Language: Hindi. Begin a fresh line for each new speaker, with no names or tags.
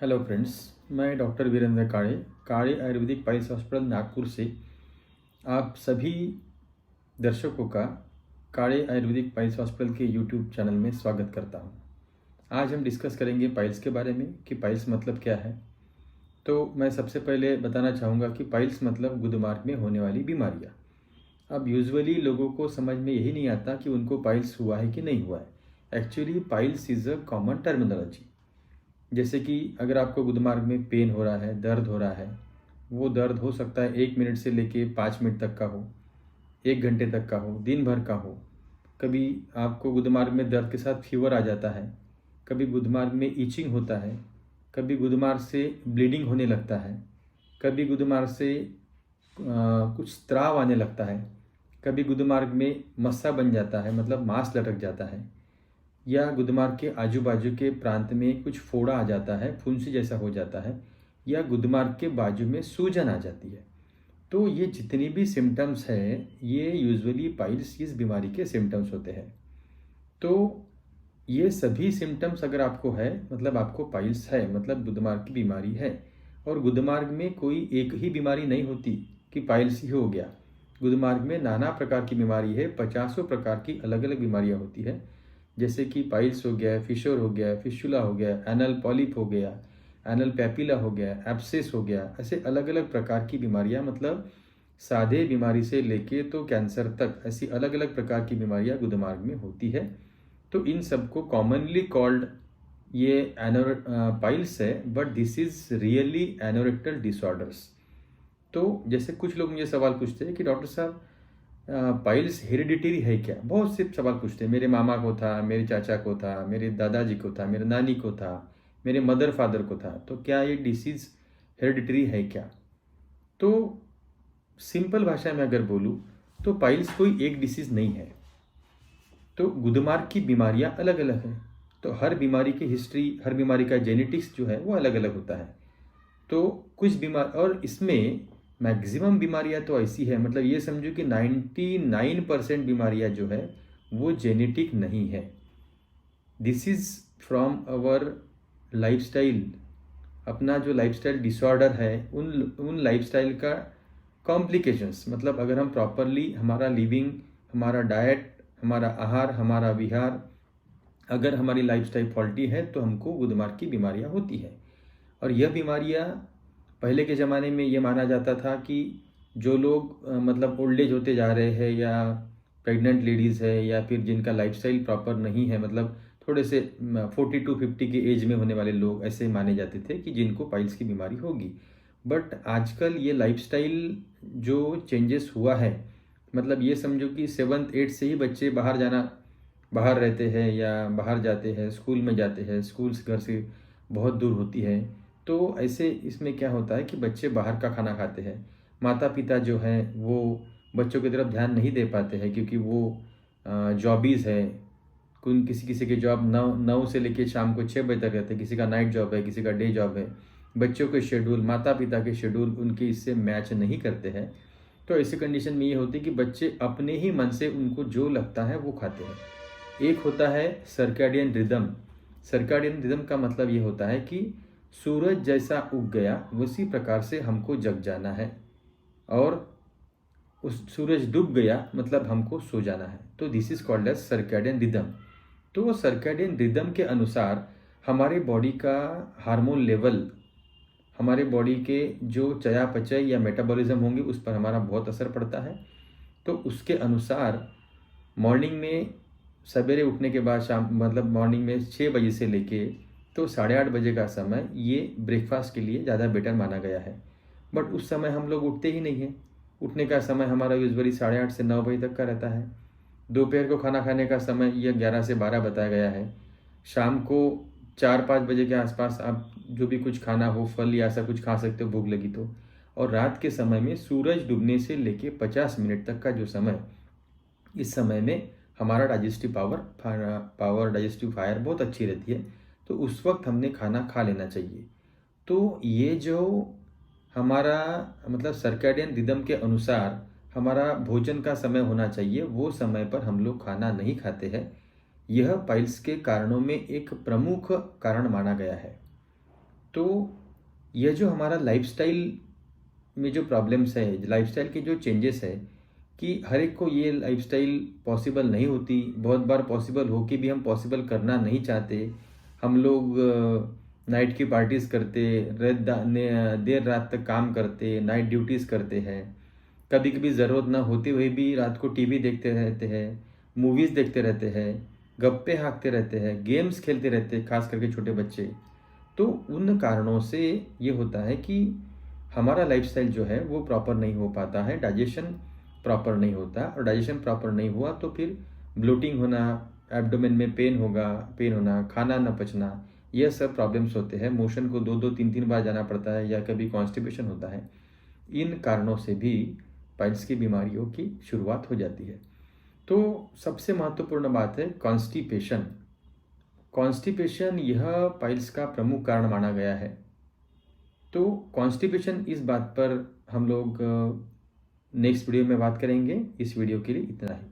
हेलो फ्रेंड्स, मैं डॉक्टर वीरेंद्र काळे काळे आयुर्वेदिक पाइल्स हॉस्पिटल नागपुर से आप सभी दर्शकों का काळे आयुर्वेदिक पाइल्स हॉस्पिटल के यूट्यूब चैनल में स्वागत करता हूं। आज हम डिस्कस करेंगे पाइल्स के बारे में कि पाइल्स मतलब क्या है। तो मैं सबसे पहले बताना चाहूँगा कि पाइल्स मतलब गुदमार्ग में होने वाली बीमारियाँ। अब यूजुअली लोगों को समझ में यही नहीं आता कि उनको पाइल्स हुआ है कि नहीं हुआ है। Actually piles is a common terminology. जैसे कि अगर आपको गुदमार्ग में पेन हो रहा है, दर्द हो रहा है, वो दर्द हो सकता है 1 मिनट से लेके 5 मिनट तक का हो, 1 घंटे तक का हो, दिन भर का हो। कभी आपको गुदमार्ग में दर्द के साथ फीवर आ जाता है, कभी गुदमार्ग में इचिंग होता है, कभी गुदमार्ग से ब्लीडिंग होने लगता है, कभी गुदमार्ग से कुछ स्त्राव आने लगता है, कभी गुदमार्ग में मस्सा बन जाता है, मतलब मांस लटक जाता है, या गुदमार्ग के आजू बाजू के प्रांत में कुछ फोड़ा आ जाता है, फुंसी जैसा हो जाता है, या गुदमार्ग के बाजू में सूजन आ जाती है। तो ये जितनी भी सिम्टम्स हैं, ये यूजुअली पाइल्स इस बीमारी के सिम्टम्स होते हैं। तो ये सभी सिम्टम्स अगर आपको है, मतलब आपको पाइल्स है, मतलब गुदमार्ग की बीमारी है। और गुदमार्ग में कोई एक ही बीमारी नहीं होती कि पाइल्स ही हो गया। गुदमार्ग में नाना प्रकार की बीमारी है, 50 प्रकार की अलग अलग बीमारियां होती है। जैसे कि पाइल्स हो गया, फिशर हो गया, फिशुला हो गया, एनल पॉलिप हो गया, एनल पैपिला हो गया, एब्सेस हो गया। ऐसे अलग अलग प्रकार की बीमारियां, मतलब सादे बीमारी से लेके तो कैंसर तक ऐसी अलग अलग प्रकार की बीमारियां गुदमार्ग में होती है। तो इन सबको कॉमनली कॉल्ड ये पाइल्स है, but this is really anorectal disorders. तो जैसे कुछ लोग मुझे सवाल पूछते हैं कि डॉक्टर साहब, पाइल्स हेरिडिटरी है क्या? बहुत से सवाल पूछते हैं। मेरे मामा को था, मेरे चाचा को था, मेरे दादाजी को था, मेरे नानी को था, मेरे मदर फादर को था, तो क्या ये डिसीज़ हेरिडिटरी है क्या? तो सिंपल भाषा में अगर बोलूँ तो पाइल्स कोई एक डिसीज़ नहीं है। तो गुदमार्ग की बीमारियां अलग अलग हैं। तो हर बीमारी की हिस्ट्री, हर बीमारी का जेनेटिक्स जो है वो अलग अलग होता है। तो कुछ बीमार, और इसमें मैक्सिमम बीमारियां तो ऐसी है, मतलब ये समझो कि 99% बीमारियां जो है वो जेनेटिक नहीं है। This is from our lifestyle. अपना जो लाइफस्टाइल डिसऑर्डर है, उन लाइफस्टाइल का कॉम्प्लिकेशंस, मतलब अगर हम प्रॉपरली हमारा लिविंग, हमारा डाइट, हमारा आहार, हमारा विहार, अगर हमारी लाइफस्टाइल फॉल्टी है तो हमको गुदमार्ग की बीमारियां होती है। और यह बीमारियां पहले के ज़माने में ये माना जाता था कि जो लोग मतलब ओल्ड एज होते जा रहे हैं, या प्रेग्नेंट लेडीज़ है, या फिर जिनका लाइफस्टाइल प्रॉपर नहीं है, मतलब थोड़े से 40 to 50 के एज में होने वाले लोग ऐसे माने जाते थे कि जिनको पाइल्स की बीमारी होगी। बट आजकल ये लाइफस्टाइल जो चेंजेस हुआ है, मतलब ये समझो कि 7th 8th से ही बच्चे बाहर रहते हैं या बाहर जाते हैं, स्कूल में जाते हैं, स्कूल्स घर से बहुत दूर होती है। तो ऐसे इसमें क्या होता है कि बच्चे बाहर का खाना खाते हैं। माता पिता जो हैं वो बच्चों की तरफ ध्यान नहीं दे पाते हैं, क्योंकि वो जॉबीज़ है। कुन किसी किसी की जॉब 9 से लेके शाम को 6 बजे तक रहते हैं, किसी का नाइट जॉब है, किसी का डे जॉब है। बच्चों के शेड्यूल, माता पिता के शेड्यूल उनके इससे मैच नहीं करते हैं। तो ऐसी कंडीशन में ये होती है कि बच्चे अपने ही मन से उनको जो लगता है वो खाते हैं। एक होता है सर्कैडियन रिदम। सर्कैडियन रिदम का मतलब ये होता है कि सूरज जैसा उग गया उसी प्रकार से हमको जग जाना है, और उस सूरज डूब गया मतलब हमको सो जाना है। तो this is called as circadian rhythm. तो सर्कैडियन रिदम के अनुसार हमारे बॉडी का हार्मोन लेवल, हमारे बॉडी के जो चयापचय या मेटाबॉलिज्म होंगे उस पर हमारा बहुत असर पड़ता है। तो उसके अनुसार मॉर्निंग में सवेरे उठने के बाद शाम, मतलब मॉर्निंग में 6 बजे से लेके तो 8:30 बजे का समय ये ब्रेकफास्ट के लिए ज़्यादा बेटर माना गया है। बट उस समय हम लोग उठते ही नहीं हैं। उठने का समय हमारा यूजुअली 8:30 से 9 बजे तक का रहता है। दोपहर को खाना खाने का समय यह 11 से 12 बताया गया है। शाम को 4-5 बजे के आसपास आप जो भी कुछ खाना हो, फल या ऐसा कुछ खा सकते हो भूख लगी तो। और रात के समय में सूरज डूबने से लेके 50 मिनट तक का जो समय, इस समय में हमारा डाइजेस्टिव फायर बहुत अच्छी रहती है। तो उस वक्त हमने खाना खा लेना चाहिए। तो ये जो हमारा, मतलब सर्कैडियन रिदम के अनुसार हमारा भोजन का समय होना चाहिए, वो समय पर हम लोग खाना नहीं खाते हैं। यह पाइल्स के कारणों में एक प्रमुख कारण माना गया है। तो यह जो हमारा लाइफस्टाइल में जो प्रॉब्लम्स है, लाइफस्टाइल के जो चेंजेस है कि हर एक को ये लाइफस्टाइल पॉसिबल नहीं होती, बहुत बार पॉसिबल हो के भी हम पॉसिबल करना नहीं चाहते। हम लोग नाइट की पार्टीज़ करते, देर रात तक काम करते, नाइट ड्यूटीज़ करते हैं। कभी कभी ज़रूरत ना होते हुए भी रात को टीवी देखते रहते हैं, मूवीज़ देखते रहते हैं, गप्पे हाँकते रहते हैं, गेम्स खेलते रहते हैं, खास करके छोटे बच्चे। तो उन कारणों से ये होता है कि हमारा लाइफस्टाइल जो है वो प्रॉपर नहीं हो पाता है, डाइजेशन प्रॉपर नहीं होता, और डाइजेशन प्रॉपर नहीं हुआ तो फिर ब्लोटिंग होना, एब्डोमेन में पेन होना, खाना न पचना, यह सब प्रॉब्लम्स होते हैं। मोशन को 2-2 3-3 बार जाना पड़ता है, या कभी कॉन्स्टिपेशन होता है। इन कारणों से भी पाइल्स की बीमारियों की शुरुआत हो जाती है। तो सबसे महत्वपूर्ण बात है कॉन्स्टिपेशन। कॉन्स्टिपेशन यह पाइल्स का प्रमुख कारण माना गया है। तो कॉन्स्टिपेशन, इस बात पर हम लोग नेक्स्ट वीडियो में बात करेंगे। इस वीडियो के लिए इतना ही।